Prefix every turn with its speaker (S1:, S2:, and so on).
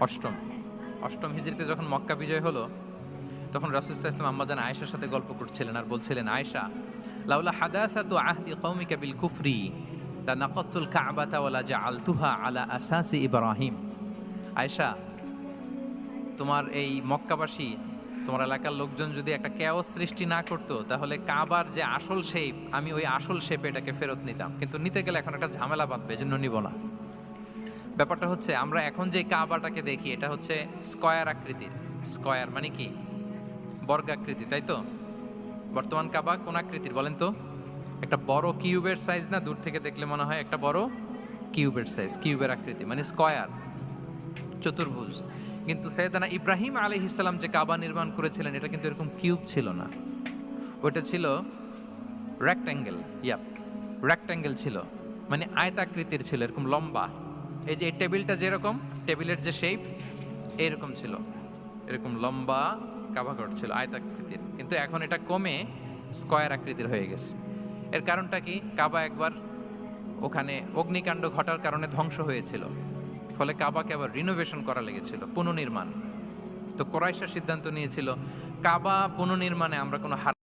S1: অষ্টম অষ্টম হিজরিতে যখন মক্কা বিজয় হলো, তখন রাসূল সাল্লাল্লাহু আলাইহি ওয়াসাল্লাম আম্মাজান আয়েশার সাথে গল্প করছিলেন আর বলছিলেন, আয়েশা, লাউলা হাদাসাতু আহদি কওমিকা বিল কুফরি লানাকাতুল কাবাতা ওয়ালা জাআলতুহা আলা আসাসি ইব্রাহিম। আয়েশা, তোমার এই মক্কাবাসী, তোমার এলাকার লোকজন যদি একটা কেওস সৃষ্টি না করতো, তাহলে কাবার যে আসল শেপ, আমি ওই আসল শেপে এটাকে ফেরত নিতাম, কিন্তু নিতে গেলে এখন একটা ঝামেলা বাঁধবে, এজন্য নিব না। ব্যাপারটা হচ্ছে, আমরা এখন যে কাবাটাকে দেখি এটা হচ্ছে স্কয়ার আকৃতির। স্কয়ার মানে কি? বর্গাকৃতি, তাই তো? বর্তমান কাবা কোন আকৃতির বলেন তো? একটা বড় কিউবের সাইজ না? দূর থেকে দেখলে মনে হয় একটা বড় কিউবের সাইজ, কিউবের আকৃতি মানে স্কয়ার, চতুর্ভুজ। কিন্তু সৈয়দনা ইব্রাহিম আলাইহিস সালাম যে কাবা নির্মাণ করেছিলেন, এটা কিন্তু এরকম কিউব ছিল না, ওটা ছিল রেক্ট্যাঙ্গেল। রেক্ট্যাঙ্গেল ছিল, মানে আয়তাকৃতির ছিল, এরকম লম্বা। এই যে এই টেবিলটা যেরকম, টেবিলের যে শেপ এরকম ছিল, এরকম লম্বা কাবাঘর ছিল আয়তাকৃতির। কিন্তু এখন এটা কমে স্কয়ার আকৃতির হয়ে গেছে। এর কারণটা কি? কাবা একবার ওখানে অগ্নিকাণ্ড ঘটার কারণে ধ্বংস হয়েছিল, ফলে কাবাকে আবার রিনোভেশন করা লেগেছিল, পুনর্নির্মাণ। তো কোরাইশরা সিদ্ধান্ত নিয়েছিল, কাবা পুনর্নির্মাণে আমরা কোনো হারাম